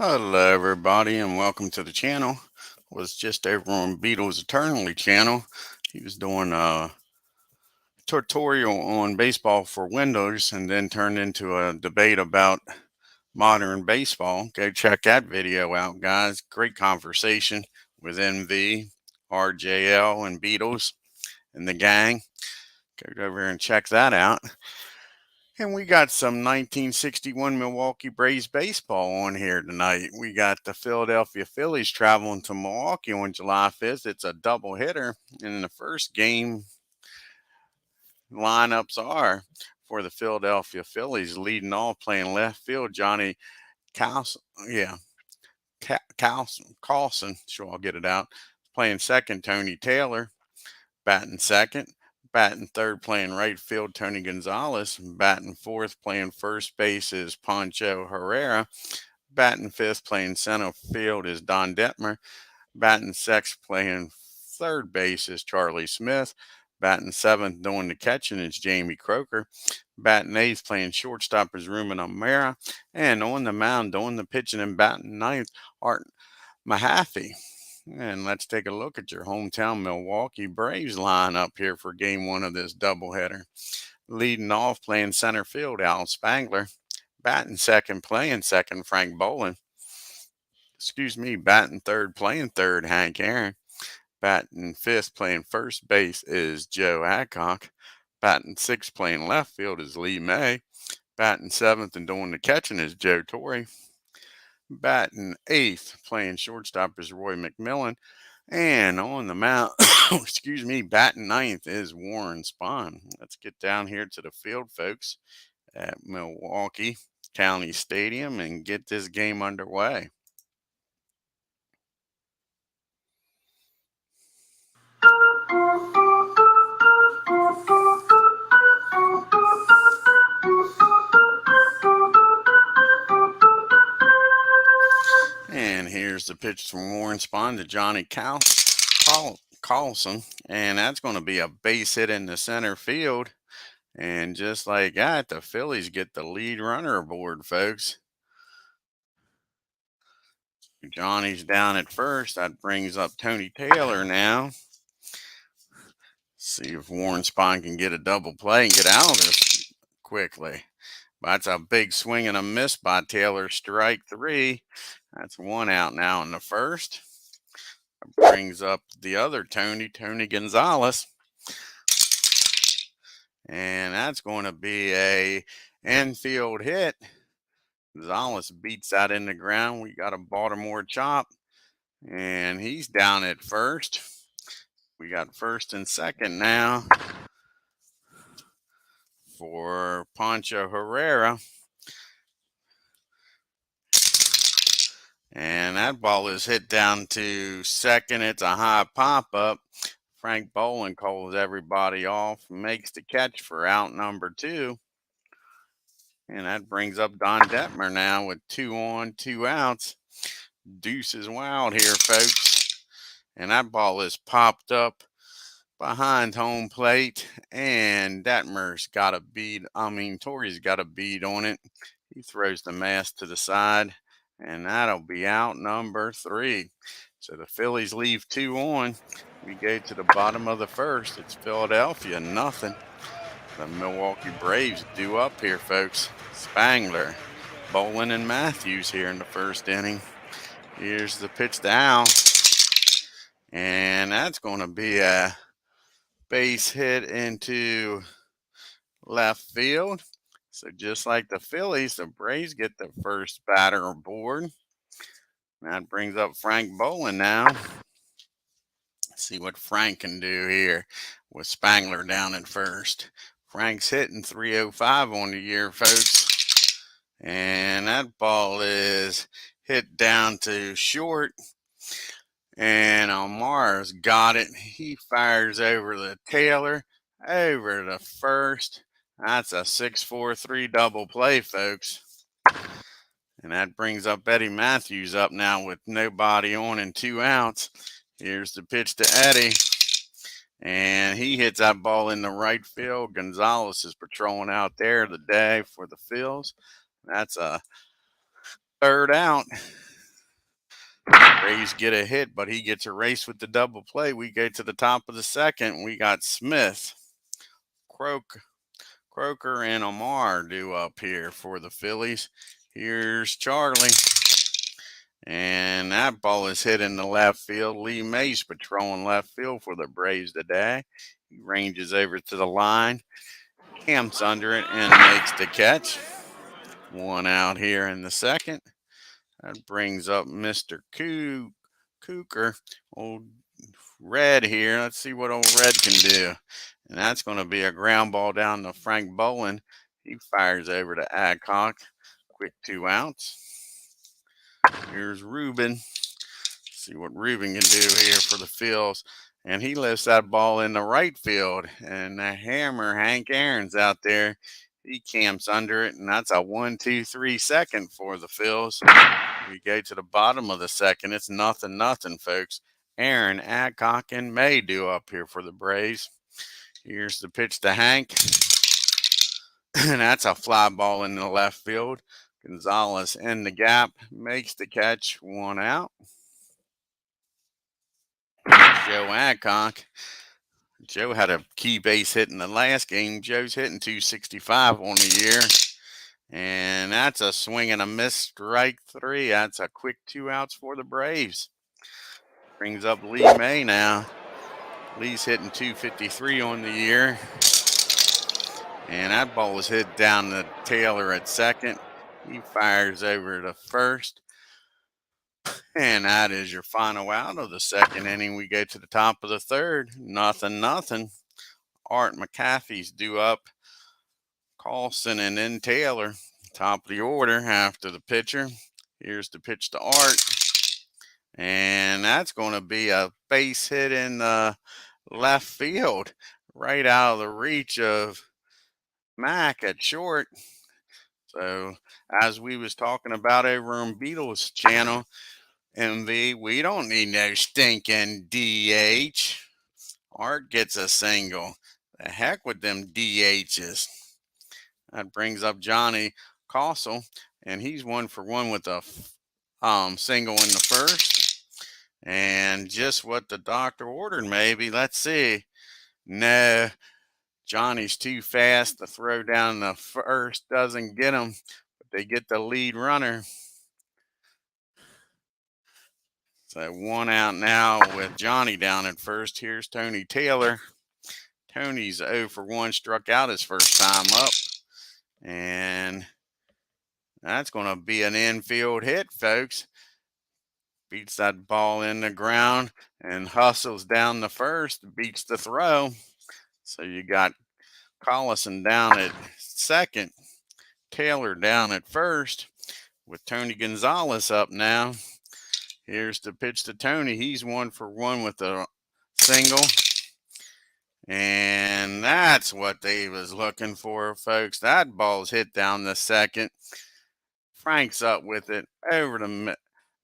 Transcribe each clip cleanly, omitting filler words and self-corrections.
Hello everybody and welcome to the channel. Was just over on Beatles Eternally channel. He was doing a tutorial on baseball for Windows and then turned into a debate about modern baseball. Go check that video out, guys. Great conversation with MV, RJL, and Beatles and the gang. Go over and check that out. And we got some 1961 Milwaukee Braves baseball on here tonight. We got the Philadelphia Phillies traveling to Milwaukee on July 5th. It's a double hitter. And in the first game, lineups are for the Philadelphia Phillies, leading off playing left field, Johnny Carlson. Yeah, Carlson. Sure, I'll get it out. Playing second, Tony Taylor. Batting second. Batting third, playing right field, Tony Gonzalez. Batting fourth, playing first base is Pancho Herrera. Batting fifth, playing center field is Don Detmer. Batting sixth, playing third base is Charlie Smith. Batting seventh, doing the catching is Jamie Croker. Batting eighth, playing shortstop is Ruben O'Mara. And on the mound, doing the pitching and batting ninth, Art MAHAFFEY. And let's take a look at your hometown Milwaukee Braves lineup here for game one of this doubleheader. Leading off, playing center field, Al Spangler. Batting second, playing second, Frank Bolin. Batting third, playing third, Hank Aaron. Batting fifth, playing first base is Joe Adcock. Batting sixth, playing left field is Lee May. Batting seventh and doing the catching is Joe Torre. Batting eighth, playing shortstop is Roy McMillan. And on the mound, batting ninth is Warren Spahn. Let's get down here to the field, folks, at Milwaukee County Stadium and get this game underway. And here's the pitch from Warren Spahn to Johnny Carlson. And that's going to be a base hit in the center field. And just like that, the Phillies get the lead runner aboard, folks. Johnny's down at first. That brings up Tony Taylor now. See if Warren Spahn can get a double play and get out of this quickly. That's a big swing and a miss by Taylor. Strike three. That's one out now in the first. That brings up the other Tony Gonzalez. And that's going to be a infield hit. Gonzalez beats that in the ground. We got a Baltimore chop. And he's down at first. We got first and second now for Pancho Herrera. And that ball is hit down to second. It's a high pop-up. Frank Bolin calls everybody off, makes the catch for out number two. And that brings up Don Detmer now with 2 on, 2 outs. Deuce is wild here, folks. And that ball is popped up behind home plate. And Detmer's got a bead. Torrey's got a bead on it. He throws the mask to the side. And that'll be out number 3. So the Phillies leave 2 on. We go to the bottom of the first. It's Philadelphia, nothing. The Milwaukee Braves due up here, folks. Spangler, Bolin, and Matthews here in the first inning. Here's the pitch to Al. And that's going to be a base hit into left field. So just like the Phillies, the Braves get the first batter aboard. That brings up Frank Bolin now. Let's see what Frank can do here with Spangler down at first. Frank's hitting 305 on the year, folks. And that ball is hit down to short. And Omar's got it. He fires over the Taylor, over the first. That's a 6-4-3 double play, folks. And that brings up Eddie Matthews up now with nobody on and 2 outs. Here's the pitch to Eddie. And he hits that ball in the right field. Gonzalez is patrolling out there today for the Phils. That's a 3rd out. Braves get a hit, but he gets erased with the double play. We go to the top of the second. We got Smith, Croker, and Amar due up here for the Phillies. Here's Charlie. And that ball is hit in the left field. Lee Mays patrolling left field for the Braves today. He ranges over to the line, camps under it, and makes the catch. One out here in the second. That brings up Mr. Cooker, old Red here. Let's see what old Red can do. And that's going to be a ground ball down to Frank Bowen. He fires over to Adcock. Quick 2 outs. Here's Ruben. See what Ruben can do here for the Phils. And he lifts that ball in the right field. And the hammer, Hank Aaron's out there. He camps under it. And that's a 1-2-3 second for the Phils. We go to the bottom of the second. It's 0-0, folks. Aaron, Adcock, and May do up here for the Braves. Here's the pitch to Hank. And that's a fly ball in the left field. Gonzalez in the gap, makes the catch, 1 out. Joe Adcock. Joe had a key base hit in the last game. Joe's hitting 265 on the year. And that's a swing and a miss, strike 3. That's a quick 2 outs for the Braves. Brings up Lee May now. Lee's hitting 253 on the year. And that ball was hit down to Taylor at second. He fires over to first. And that is your final out of the second inning. We go to the top of the third. 0-0. Art McAfee's due up. Carlson and then Taylor. Top of the order after the pitcher. Here's the pitch to Art. And that's going to be a base hit in the left field. Right out of the reach of Mac at short. So as we was talking about over on Beatles channel, MV, we don't need no stinking DH. Art gets a single. The heck with them DHs. That brings up Johnny Castle, and he's 1 for 1 with a single in the first. And just what the doctor ordered, maybe. Let's see. No, Johnny's too fast. The throw down the first doesn't get him, but they get the lead runner. So 1 out now with Johnny down at first. Here's Tony Taylor. Tony's 0 for 1, struck out his first time up. And that's going to be an infield hit, folks. Beats that ball in the ground and hustles down the first, beats the throw. So you got Collison down at second, Taylor down at first, with Tony Gonzalez up now. Here's the pitch to Tony. He's 1 for 1 with a single. And that's what they was looking for, folks. That ball's hit down the second. Frank's up with it. Over to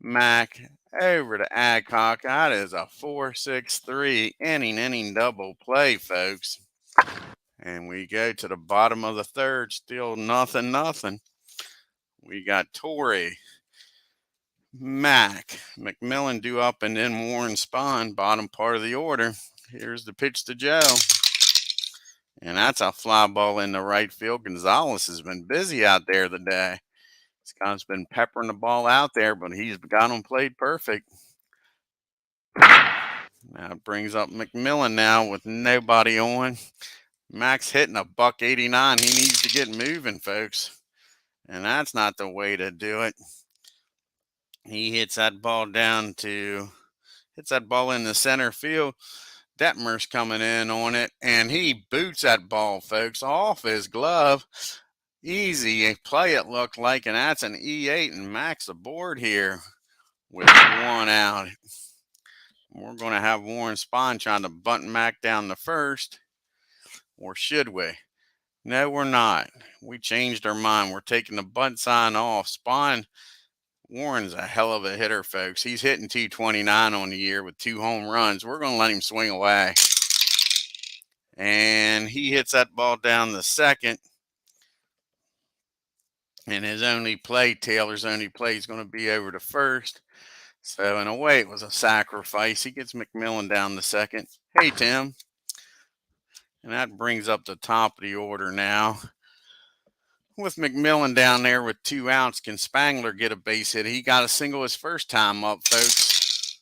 Mac. Over to Adcock. That is a 4-6-3 inning double play, folks. And we go to the bottom of the third. Still 0-0. We got Torrey, Mac, McMillan due up, and then Warren Spahn, bottom part of the order. Here's the pitch to Joe. And that's a fly ball in the right field. Gonzalez has been busy out there today. Scott's been peppering the ball out there, but he's got him played perfect. Now it brings up McMillan now with nobody on. Mac's hitting a $189. He needs to get moving, folks. And that's not the way to do it. He hits that ball in the center field. Detmer's coming in on it, and he boots that ball, folks, off his glove. Easy play it looked like, and that's an E8, and Mac's aboard here with 1 out. We're going to have Warren Spahn trying to bunt Mac down the first, or should we? No, we're not. We changed our mind. We're taking the bunt sign off. Warren's a hell of a hitter, folks. He's hitting 229 on the year with 2 home runs. We're going to let him swing away. And he hits that ball down the second. And Taylor's only play is going to be over to first. So in a way, it was a sacrifice. He gets McMillan down the second. Hey, Tim. And that brings up the top of the order now. With McMillan down there with 2 outs, can Spangler get a base hit? He got a single his first time up, folks.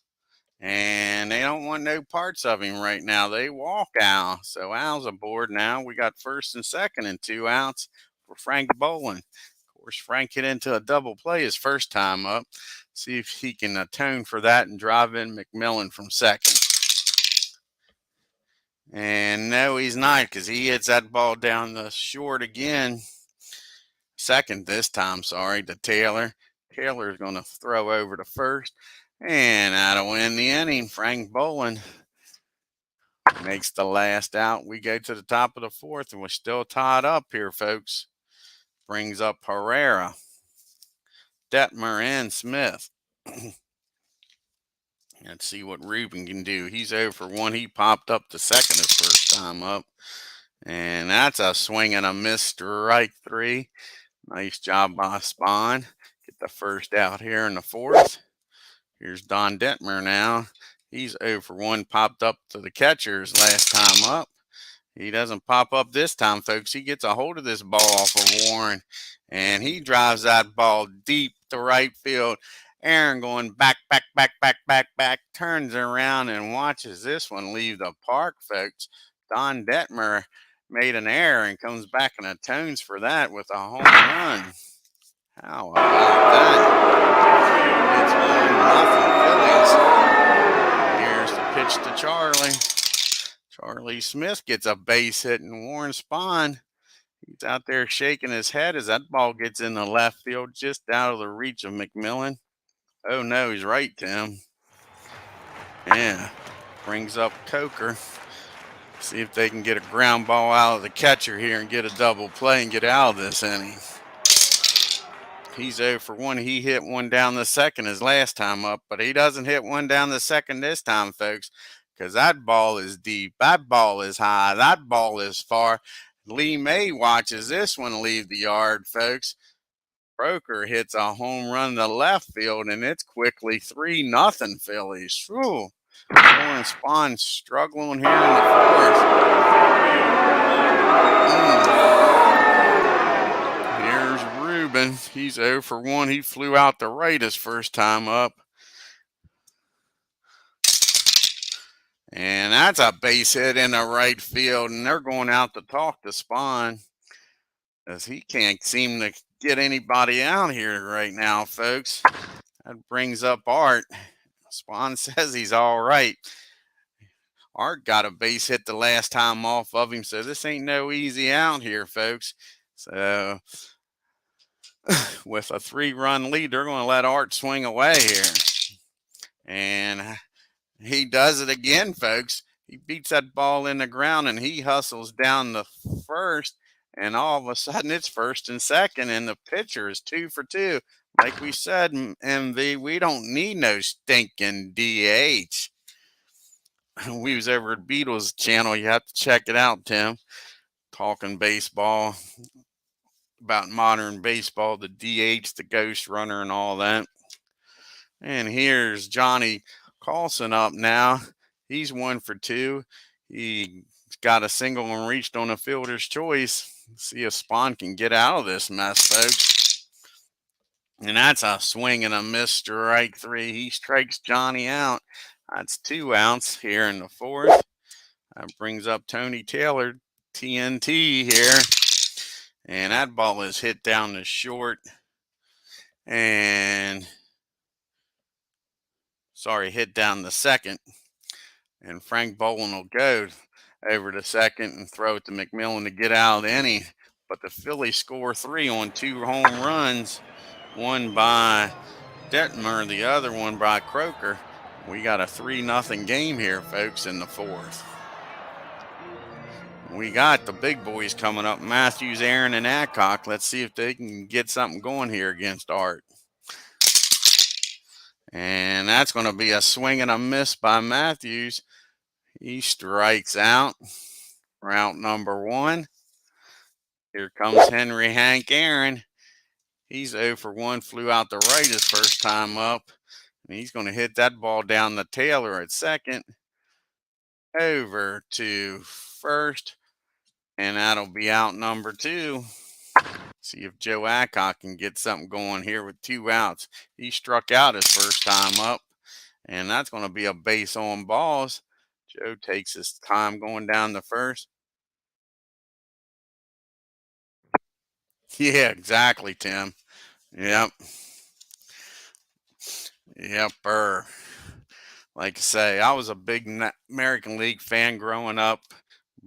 And they don't want no parts of him right now. They walk Al. So Al's aboard now. We got first and second and 2 outs for Frank Bolin. Of course, Frank hit into a double play his first time up. See if he can atone for that and drive in McMillan from second. And no, he's not, because he hits that ball down the short again. Second this time, sorry, to Taylor. Taylor's going to throw over to first. And that'll win the inning. Frank Bolin makes the last out. We go to the top of the fourth, and we're still tied up here, folks. Brings up Herrera, Detmer, and Smith. Let's see what Ruben can do. He's 0 for 1. He popped up to second his first time up. And that's a swing and a miss, strike 3. Nice job by SPAHN. Get the first out here in the fourth. Here's Don Detmer now. He's 0 for 1. Popped up to the catcher's last time up. He doesn't pop up this time, folks. He gets a hold of this ball off of Warren. And he drives that ball deep to right field. Aaron going back, turns around and watches this one leave the park, folks. Don Detmer made an error and comes back and atones for that with a home run. How about that? It's 1-0 Phillies. Here's the pitch to Charlie. Charlie Smith gets a base hit, and Warren SPAHN, he's out there shaking his head as that ball gets in the left field, just out of the reach of McMillan. Oh, no, he's right, Tim. Yeah, brings up Coker. See if they can get a ground ball out of the catcher here and get a double play and get out of this inning. He's 0 for 1. He hit one down the second his last time up, but he doesn't hit one down the second this time, folks, because that ball is deep. That ball is high. That ball is far. Lee May watches this one leave the yard, folks. Croker hits a home run to left field, and it's quickly 3-0 Phillies. Whew. Warren SPAHN struggling here in the fourth. Here's Ruben. He's 0 for 1. He flew out to right his first time up. And that's a base hit in the right field, and they're going out to talk to SPAHN, as he can't seem to get anybody out here right now, folks. That brings up Art. SPAHN says he's all right. Art got a base hit the last time off of him, so this ain't no easy out here, folks. So with a 3-run lead, they're going to let Art swing away here. And he does it again, folks. He beats that ball in the ground, and he hustles down the first, and all of a sudden it's first and second, and the pitcher is 2 for 2. Like we said, MV, we don't need no stinking DH. We was over at Beatles channel. You have to check it out, Tim. Talking baseball, about modern baseball, the DH, the ghost runner, and all that. And here's Johnny Carlson up now. He's 1 for 2. He got a single and reached on a fielder's choice. See if SPAHN can get out of this mess, folks. And that's a swing and a miss, strike 3. He strikes Johnny out. That's 2 outs here in the fourth. That brings up Tony Taylor, TNT here. And that ball is hit down the short. And hit down the second. And Frank Bolin will go over to second and throw it to McMillan to get out of the inning. But the Phillies score 3 on 2 home runs. One by Detmer, the other one by Croker. We got a 3-0 game here, folks, in the fourth. We got the big boys coming up, Matthews, Aaron, and Adcock. Let's see if they can get something going here against Art. And that's going to be a swing and a miss by Matthews. He strikes out. Route number 1. Here comes Henry Hank Aaron. He's 0 for 1, flew out to right his first time up. And he's going to hit that ball down the Taylor at second, over to first, and that'll be out number 2. See if Joe Adcock can get something going here with 2 outs. He struck out his first time up, and that's going to be a base on balls. Joe takes his time going down the first. Yeah, exactly, Tim. Yep. Yep. Like I say, I was a big American League fan growing up,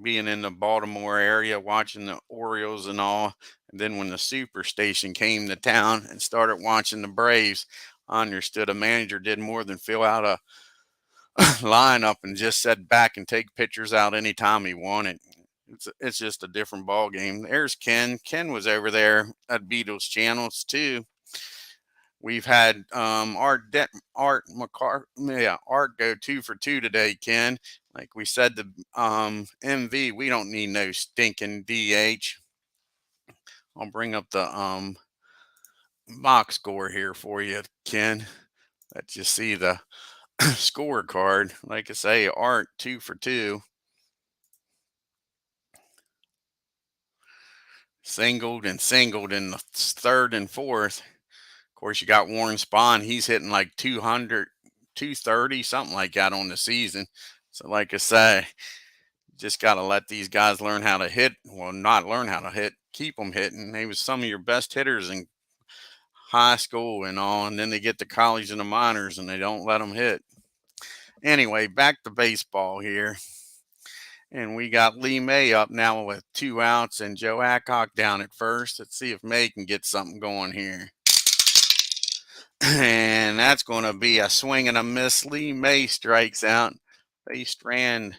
being in the Baltimore area, watching the Orioles and all. And then when the Superstation came to town and started watching the Braves, I understood a manager did more than fill out a lineup and just sit back and take pitchers out anytime he wanted. It's just a different ball game. There's Ken. Ken was over there at Beatles channels too. We've had Art go 2 for 2 today, Ken. Like we said, the MV, we don't need no stinking DH. I'll bring up the box score here for you, Ken. Let you see the scorecard. Like I say, Art 2 for 2. Singled and singled in the third and fourth. Of course, you got Warren Spahn. He's hitting like 200, 230, something like that on the season. So, like I say, just got to let these guys learn how to hit. Well, not learn how to hit, keep them hitting. They was some of your best hitters in high school and all, and then they get to college and the minors and they don't let them hit. Anyway, back to baseball here. And we got Lee May up now with 2 outs and Joe Adcock down at first. Let's see if May can get something going here. And that's going to be a swing and a miss. Lee May strikes out. They strand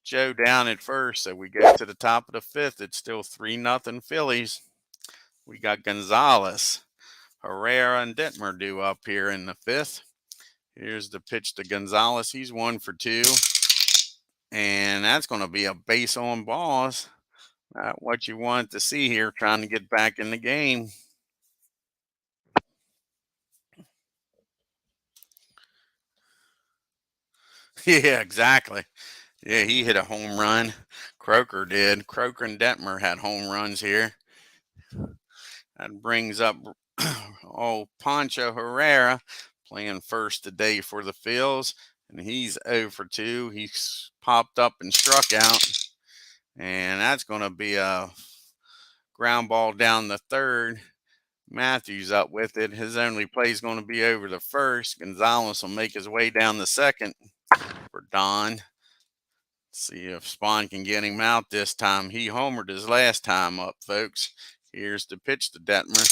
Joe down at first. So we go to the top of the 5th. It's still 3-0 Phillies. We got Gonzalez, Herrera, and Detmer due up here in the 5th. Here's the pitch to Gonzalez. He's 1 for 2. And that's going to be a base on balls. Not what you want to see here, trying to get back in the game. Yeah, exactly. Yeah, he hit a home run. Croker did. Croker and Detmer had home runs here. That brings up Pancho Herrera playing first today for the Phils. And he's 0 for 2. He's popped up and struck out. And that's going to be a ground ball down the third. Matthews up with it. His only play is going to be over the first. Gonzalez will make his way down the second for Don. See if Spawn can get him out this time. He homered his last time up, folks. Here's the pitch to Detmer.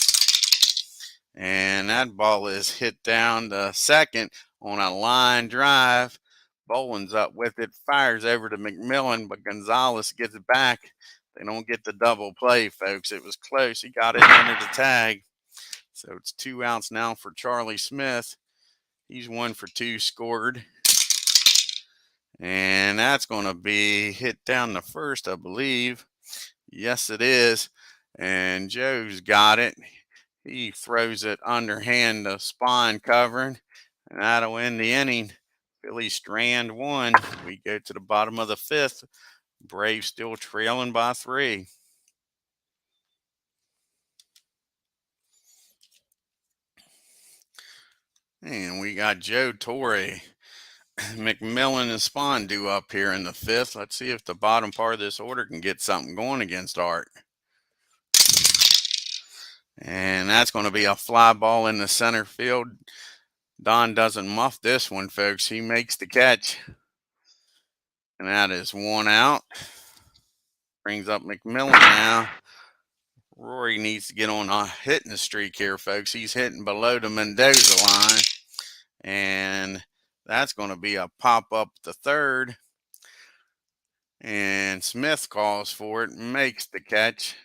And that ball is hit down the second on a line drive. Boland's up with it, fires over to McMillan, but Gonzalez gets it back. They don't get the double play, folks. It was close. He got it under the tag. So it's 2 outs now for Charlie Smith. He's 1 for 2 scored. And that's going to be hit down the first, I believe. Yes, it is. And Joe's got it. He throws it underhand to Spawn covering. And that'll end the inning. Philly strand 1. We go to the bottom of the 5th. Braves still trailing by 3. And we got Joe Torre, McMillan, and Spawn due up here in the 5th. Let's see if the bottom part of this order can get something going against Art. And that's going to be a fly ball in the center field. Don doesn't muff this one, folks. He makes the catch. And that is 1 out. Brings up McMillan now. Rory needs to get on a hitting streak here, folks. He's hitting below the Mendoza line. And that's going to be a pop up the third. And Smith calls for it and makes the catch.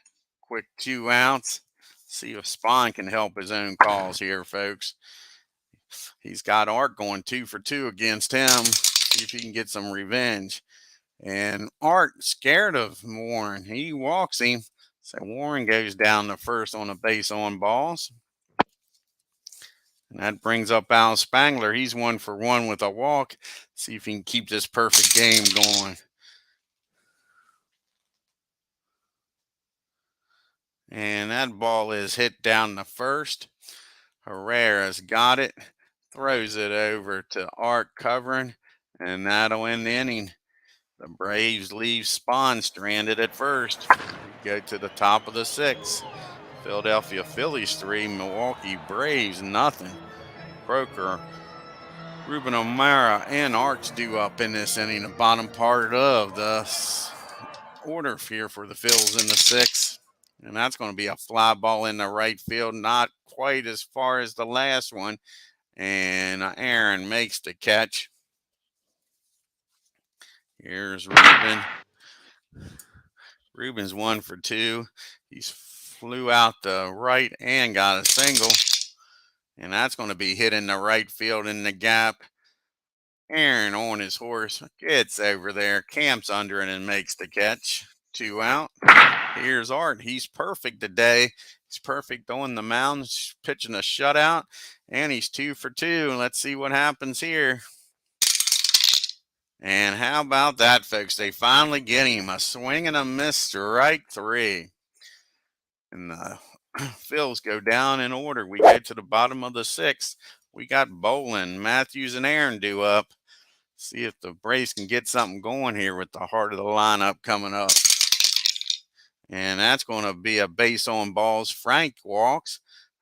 Quick 2 outs. See if Spawn can help his own calls here, folks. He's got Art going 2 for 2 against him. See if he can get some revenge. And Art scared of Warren. He walks him. So Warren goes down the first on a base on balls. And that brings up Al Spangler. He's 1 for 1 with a walk. See if he can keep this perfect game going. And that ball is hit down the first. Herrera's got it. Throws it over to Art covering. And that'll end the inning. The Braves leave SPAHN stranded at first. We go to the top of the 6th. Philadelphia Phillies 3, Milwaukee Braves nothing. Croker, Ruben O'Mara, and Art's due up in this inning, the bottom part of the order here for the Phils in the 6th. And that's going to be a fly ball in the right field, not quite as far as the last one. And Aaron makes the catch. Here's Ruben. Ruben's 1 for 2. He's flew out the right and got a single. And that's going to be hit in the right field in the gap. Aaron on his horse gets over there, camps under it, and makes the catch. 2 out. Here's Art. He's perfect today. He's perfect on the mound, pitching a shutout, and he's 2 for 2. Let's see what happens here. And how about that, folks? They finally get him. A swing and a miss, strike 3. And the Phils go down in order. We go to the bottom of the 6th. We got Bolin, Matthews, and Aaron due up. See if the Braves can get something going here with the heart of the lineup coming up. And that's going to be a base on balls. Frank walks.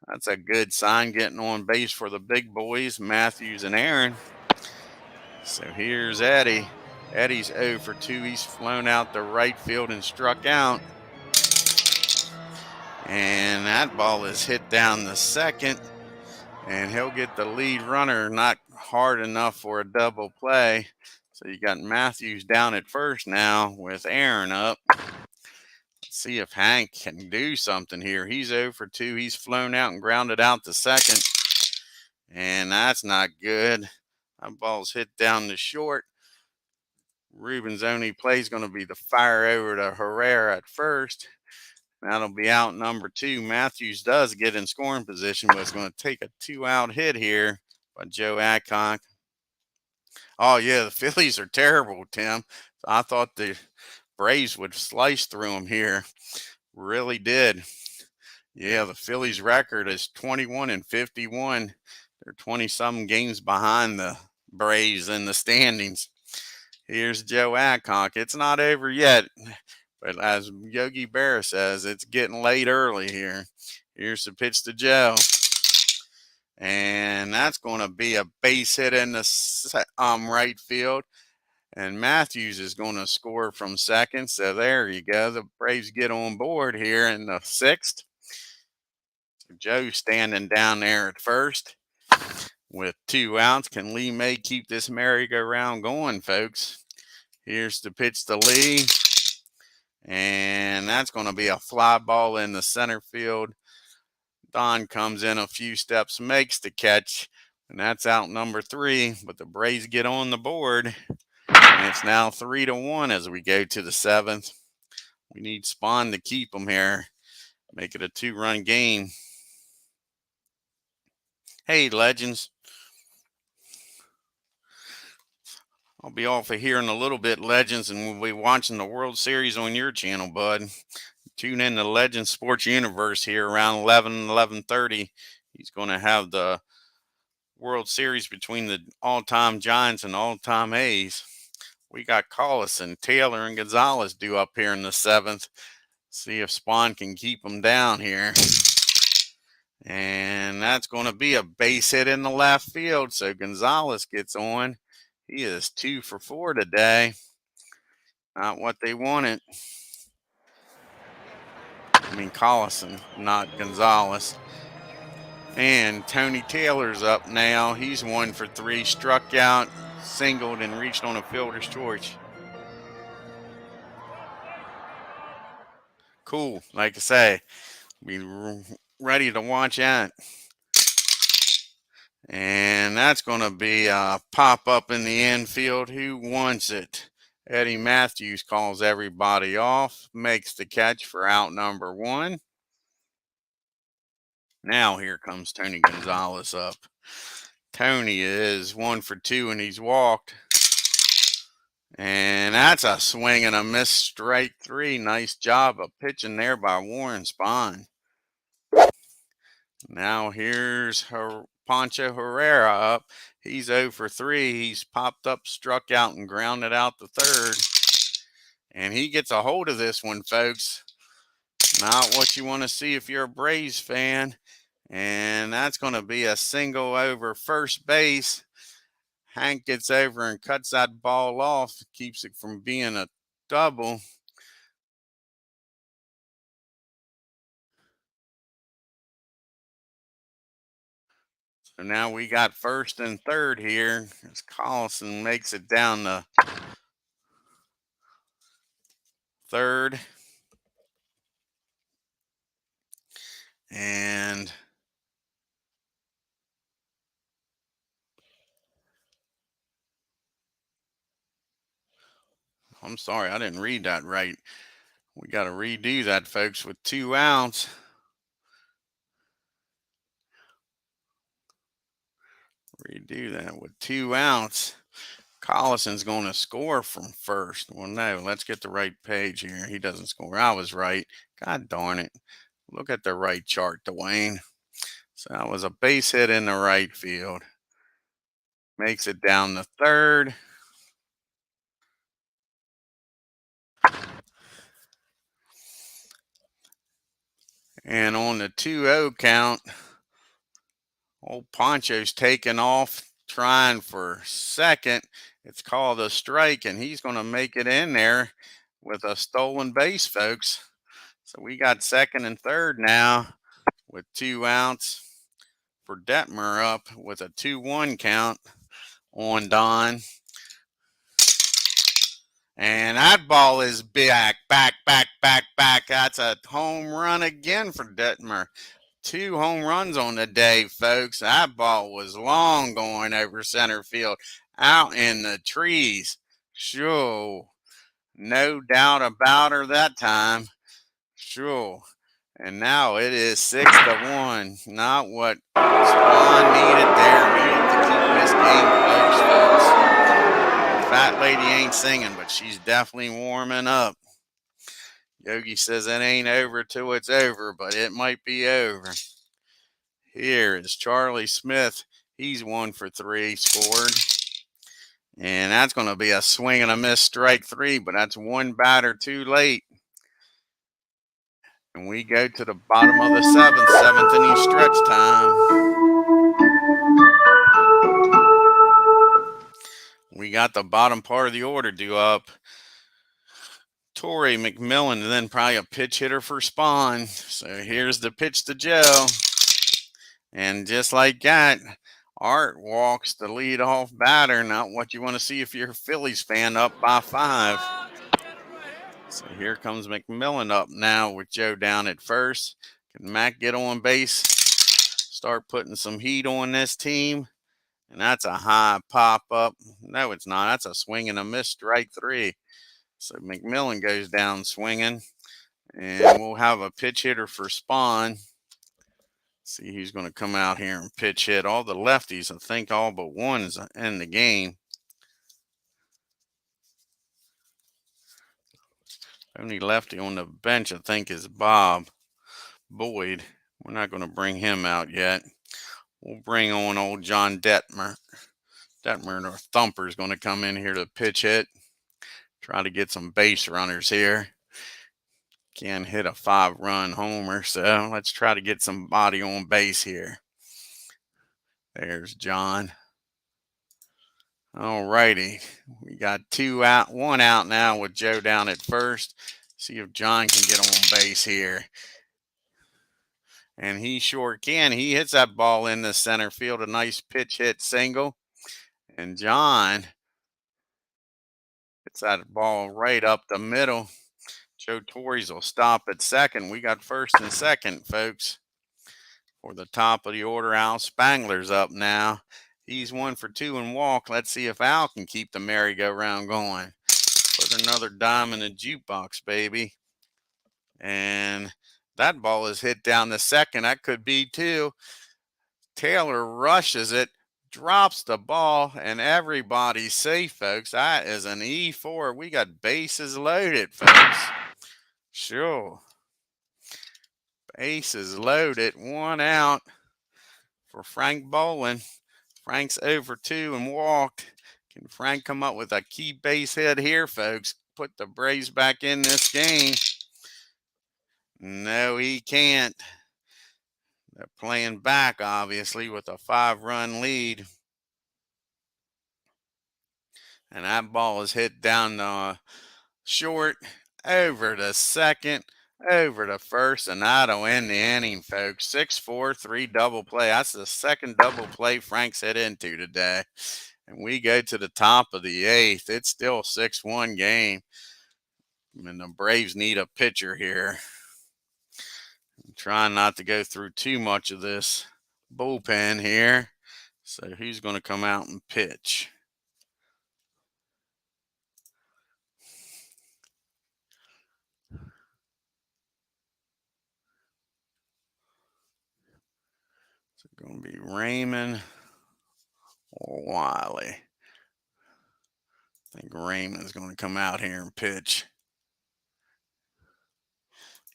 That's a good sign, getting on base for the big boys, Matthews and Aaron. So here's Eddie. Eddie's 0 for 2. He's flown out the right field and struck out. And that ball is hit down the second. And he'll get the lead runner, not hard enough for a double play. So you got Matthews down at first now with Aaron up. Let's see if Hank can do something here. He's 0 for 2. He's flown out and grounded out the second. And that's not good. That ball's hit down the short. Ruben's only play is going to be the fire over to Herrera at first. That'll be out number 2. Matthews does get in scoring position, but it's going to take a 2-out hit here by Joe Adcock. Oh, yeah, the Phillies are terrible, Tim. I thought the Braves would slice through them here. Really did. Yeah, the Phillies record is 21-51. They're 20-something games behind the Braves in the standings. Here's Joe Adcock. It's not over yet. But as Yogi Berra says, it's getting late early here. Here's the pitch to Joe. And that's going to be a base hit in the right field. And Matthews is going to score from second. So there you go. The Braves get on board here in the 6th. So Joe standing down there at first with 2 outs. Can Lee May keep this merry-go-round going, folks? Here's the pitch to Lee. And that's going to be a fly ball in the center field. Don comes in a few steps, makes the catch, and that's out number 3. But the Braves get on the board, and it's now 3-1 as we go to the 7th. We need SPAHN to keep them here, make it a 2-run game. Hey, Legends. I'll be off of here in a little bit, Legends, and we'll be watching the World Series on your channel, bud. Tune in to Legends Sports Universe here around 11:30. He's going to have the World Series between the all-time Giants and all-time A's. We got Collison, Taylor, and Gonzalez due up here in the 7th. See if SPAHN can keep them down here. And that's going to be a base hit in the left field, so Gonzalez gets on. He is 2 for 4 today. Not what they wanted. I mean, Collison, not Gonzalez. And Tony Taylor's up now. He's 1 for 3. Struck out, singled, and reached on a fielder's choice. Cool. Like I say, be ready to watch that. And that's going to be a pop-up in the infield. Who wants it? Eddie Matthews calls everybody off, makes the catch for out number 1. Now here comes Tony Gonzalez up. Tony is 1 for 2 and he's walked. And that's a swing and a miss, strike 3. Nice job of pitching there by Warren Spahn. Now here's Pancho Herrera up. He's 0 for 3. He's popped up, struck out, and grounded out the third. And he gets a hold of this one, folks. Not what you want to see if you're a Braves fan. And that's going to be a single over first base. Hank gets over and cuts that ball off, keeps it from being a double. So now we got first and third here as Collison makes it down the third. And I'm sorry, I didn't read that right. We got to redo that, folks, with 2 outs. Redo that with 2 outs. Collison's going to score from first. Well, no, let's get the right page here. He doesn't score. I was right. God darn it. Look at the right chart, Dwayne. So that was a base hit in the right field. Makes it down the third. And on the 2-0 count, old Poncho's taking off, trying for second. It's called a strike, and he's going to make it in there with a stolen base, folks. So we got second and third now with 2 outs for Detmer up with a 2-1 count on Don. And that ball is back. That's a home run again for Detmer. 2 home runs on the day, folks. That ball was long going over center field, out in the trees. Sure. No doubt about her that time. Sure. And now it is 6-1. Not what Spawn needed there. Needed to keep this game close, folks. Fat lady ain't singing, but she's definitely warming up. Yogi says it ain't over till it's over, but it might be over. Here is Charlie Smith. He's 1 for 3, scored. And that's going to be a swing and a miss, strike 3, but that's 1 batter too late. And we go to the bottom of the seventh inning stretch time. We got the bottom part of the order due up. Torrey, McMillan, and then probably a pitch hitter for Spawn. So here's the pitch to Joe. And just like that, Art walks the leadoff batter. Not what you want to see if you're a Phillies fan, up by 5. So here comes McMillan up now with Joe down at first. Can Mac get on base? Start putting some heat on this team. And that's a high pop up. No, it's not. That's a swing and a miss, strike 3. So McMillan goes down swinging. And we'll have a pitch hitter for Spawn. See who's going to come out here and pitch hit. All the lefties, I think all but one is in the game. Only lefty on the bench, I think, is Bob Boyd. We're not going to bring him out yet. We'll bring on old John Detmer. Detmer, or Thumper, is going to come in here to pitch hit. Try to get some base runners here. Can hit a 5-run homer, so let's try to get somebody on base here. There's John. All righty. We got 2 out, 1 out now with Joe down at first. See if John can get on base here. And he sure can. He hits that ball in the center field. A nice pitch hit single. And John hits that ball right up the middle. Joe Torres will stop at second. We got first and second, folks. For the top of the order, Al Spangler's up now. He's 1 for 2 and walk. Let's see if Al can keep the merry-go-round going. Put another dime in the jukebox, baby. And That ball is hit down the second. That could be two. Taylor rushes it, drops the ball, and everybody's safe, folks. That is an E4. We got bases loaded, folks. Sure. Bases loaded. 1 out for Frank Bolin. Frank's over 2 and walked. Can Frank come up with a key base hit here, folks? Put the Braves back in this game. No, he can't. They're playing back, obviously, with a 5-run lead. And that ball is hit down the short, over to second, over to first, and that'll end the inning, folks. 6-4, 3 double play. That's the second double play Frank's hit into today. And we go to the top of the 8th. It's still a 6-1 game. And the Braves need a pitcher here. I'm trying not to go through too much of this bullpen here. So who's going to come out and pitch? It's going to be Raymond or Wiley. I think Raymond's going to come out here and pitch.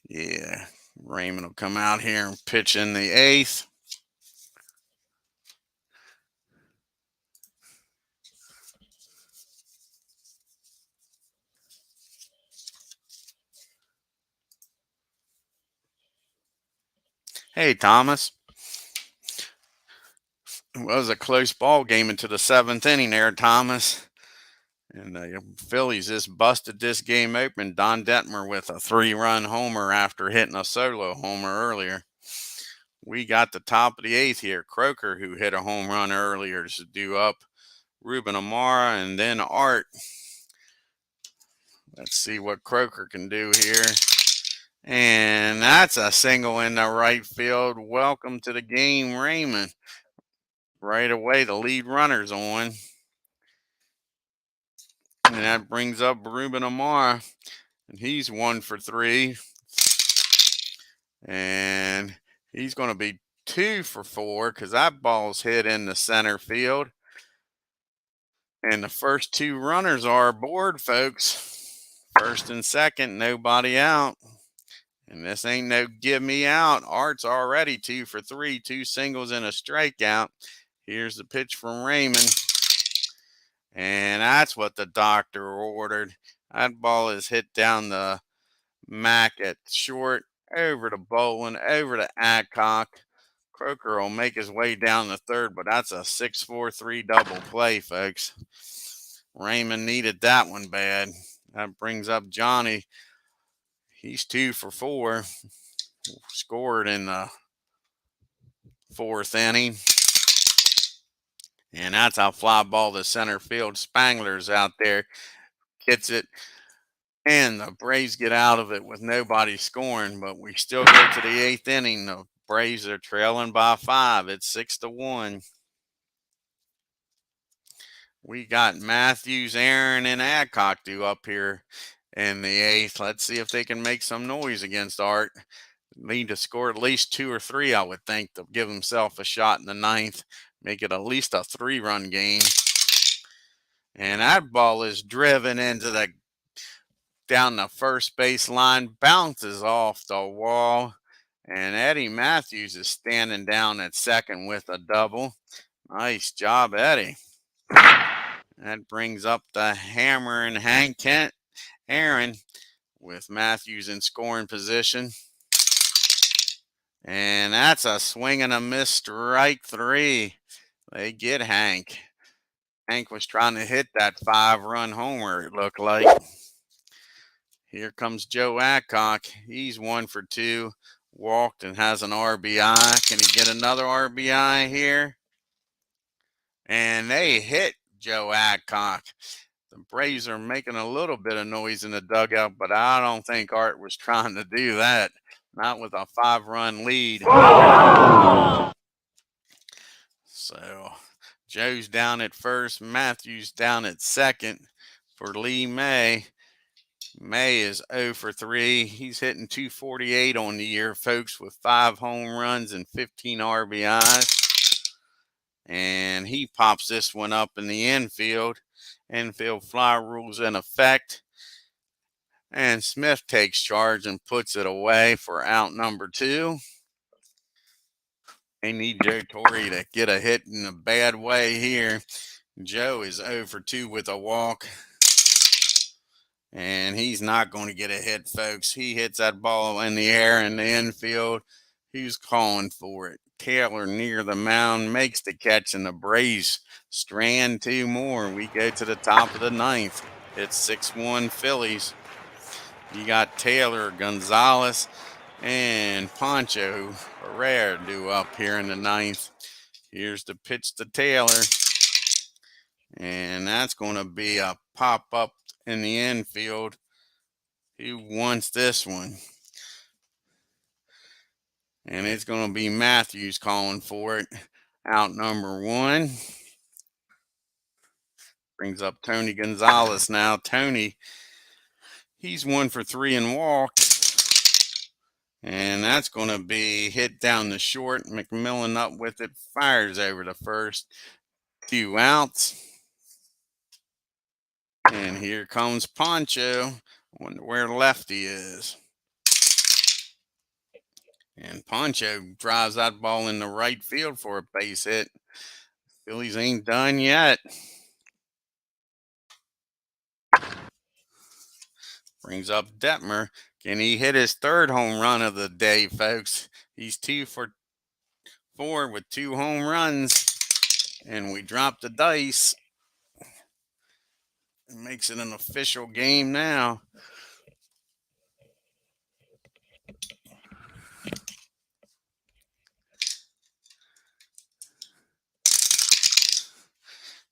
Yeah, Raymond will come out here and pitch in the 8th. Hey, Thomas. It was a close ball game into the 7th inning there, Thomas. And the Phillies just busted this game open. Don Detmer with a 3-run homer after hitting a solo homer earlier. We got the top of the 8th here. Croker, who hit a home run earlier, is due up. Ruben Amara and then Art. Let's see what Croker can do here. And that's a single in the right field. Welcome to the game, Raymond. Right away, the lead runner's on. And that brings up Ruben Amara. And he's 1 for 3. And he's going to be 2 for 4 because that ball's hit in the center field. And the first 2 runners are aboard, folks. First and second, nobody out. And this ain't no give me out. Art's already 2 for 3, 2 singles and a strikeout. Here's the pitch from Raymond. And that's what the doctor ordered. That ball is hit down the Mac at short, over to Bolin, over to Adcock. Croker will make his way down the third, but that's a 6-4-3 double play, folks. Raymond needed that one bad. That brings up Johnny. He's 2 for 4. Scored in the 4th inning. And that's a fly ball to center field. Spangler's out there. Gets it. And the Braves get out of it with nobody scoring. But we still go to the 8th inning. The Braves are trailing by 5. It's 6-1. We got Matthews, Aaron, and Adcock due up here in the 8th. Let's see if they can make some noise against Art. Need to score at least 2 or 3, I would think, to give himself a shot in the 9th. Make it at least a 3-run game. And that ball is driven into the down the first base line, bounces off the wall. And Eddie Matthews is standing down at second with a double. Nice job, Eddie. That brings up the hammer and Hank Kent. Aaron with Matthews in scoring position. And that's a swing and a miss, strike 3. They get Hank. Hank was trying to hit that 5-run homer, it looked like. Here comes Joe Adcock. He's 1 for 2. Walked and has an RBI. Can he get another RBI here? And they hit Joe Adcock. The Braves are making a little bit of noise in the dugout, but I don't think Art was trying to do that. Not with a 5-run lead. So Joe's down at first. Matthews down at second for Lee May. May is 0 for 3. He's hitting 248 on the year, folks, with 5 home runs and 15 RBIs. And he pops this one up in the infield. Infield fly rules in effect. And Smith takes charge and puts it away for out number 2. They need Joe Torre to get a hit in a bad way here. Joe is 0 for 2 with a walk. And he's not going to get a hit, folks. He hits that ball in the air in the infield. Who's calling for it? Taylor near the mound makes the catch, and the Braves strand 2 more. We go to the top of the 9th. It's 6-1 Phillies. You got Taylor, Gonzalez, and Pancho Herrera due up here in the 9th. Here's the pitch to Taylor. And that's going to be a pop-up in the infield. Who wants this one? And it's going to be Matthews calling for it. Out number 1. Brings up Tony Gonzalez now. Tony, he's 1 for 3 and walked. And that's going to be hit down the short. McMillan up with it. Fires over to first. 2 outs. And here comes Pancho. Wonder where Lefty is. And Pancho drives that ball in the right field for a base hit. Phillies ain't done yet. Brings up Detmer. Can he hit his 3rd home run of the day, folks? He's 2 for 4 with 2 home runs. And we drop the dice. It makes it an official game now.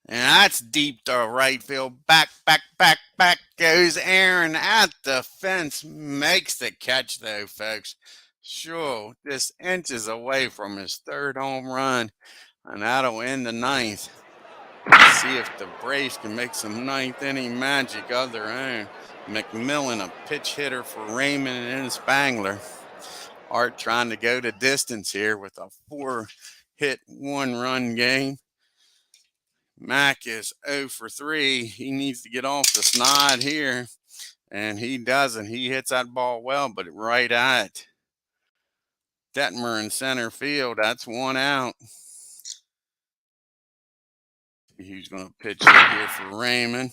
And that's deep to right field. Back goes Aaron at the fence. Makes the catch, though, folks. Sure, just inches away from his 3rd home run. And that'll end the 9th. See if the Braves can make some 9th inning magic of their own. McMillan, a pitch hitter for Raymond and Spangler. Art trying to go the distance here with a 4-hit, 1-run game. Mac is 0 for 3. He needs to get off the snide here. And he doesn't. He hits that ball well, but right at Detmer in center field. That's 1 out. He's going to pitch it here for Raymond.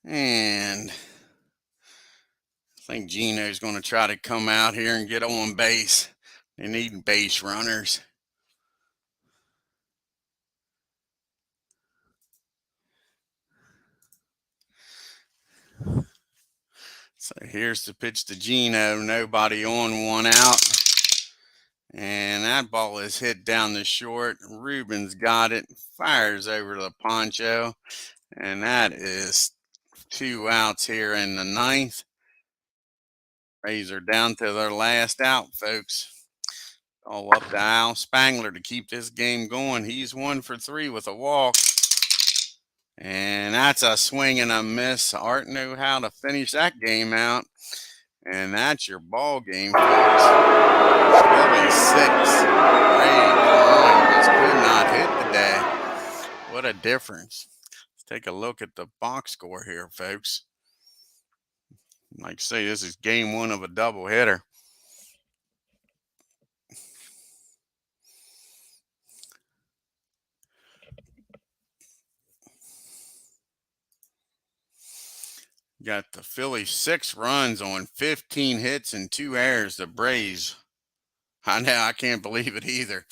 And I think Gino's going to try to come out here and get on base. They need base runners. So here's the pitch to Gino. Nobody on, 1 out. And that ball is hit down the short. Rubens got it. Fires over to Pancho. And that is 2 outs here in the 9th. Rays are down to their last out, folks. All up to Al Spangler to keep this game going. He's 1 for 3 with a walk. And that's a swing and a miss. Art knew how to finish that game out. And that's your ball game, folks. Phillies 6. Braves 1. Just could not hit today. What a difference. Let's take a look at the box score here, folks. Like I say, this is game 1 of a doubleheader. Got the Phillies 6 runs on 15 hits and 2 errors. The Braves, I know, I can't believe it either.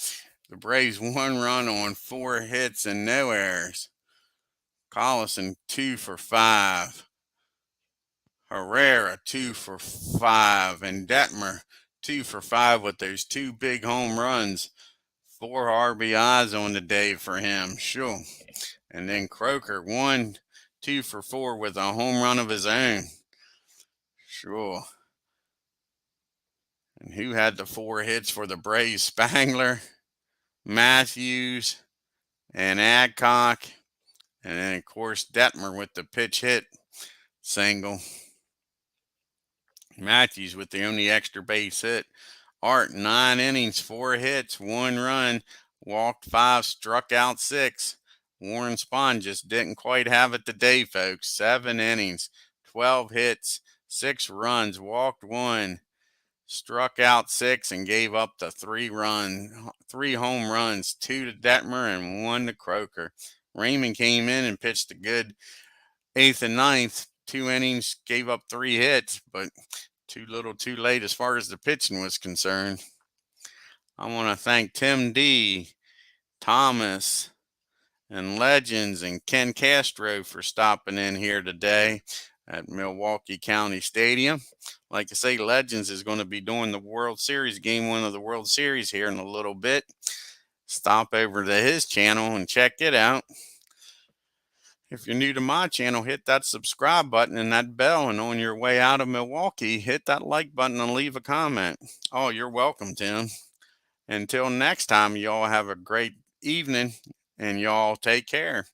The Braves 1 run on 4 hits and no errors. Collison 2 for 5. Herrera 2 for 5. And Detmer 2 for 5 with those 2 big home runs. 4 RBIs on the day for him. Sure. And then Croker 2 for 4 with a home run of his own. Sure. And who had the 4 hits for the Braves? Spangler, Matthews, and Adcock. And then, of course, Detmer with the pitch hit single. Matthews with the only extra base hit. Art, 9 innings, 4 hits, 1 run, walked 5, struck out 6. Warren Spahn just didn't quite have it today, folks. 7 innings, 12 hits, 6 runs, walked 1, struck out 6, and gave up the 3 home runs, 2 to Detmer and 1 to Croker. Raymond came in and pitched a good 8th and 9th, 2 innings, gave up 3 hits, but too little too late as far as the pitching was concerned. I want to thank Tim D, Thomas, and Legends, and Ken Castro for stopping in here today at Milwaukee County Stadium. Like I say, Legends is going to be doing the World Series, Game 1 of the World Series here in a little bit. Stop over to his channel and check it out. If you're new to my channel, hit that subscribe button and that bell, and on your way out of Milwaukee, hit that like button and leave a comment. Oh, you're welcome, Tim. Until next time, y'all have a great evening, and y'all take care.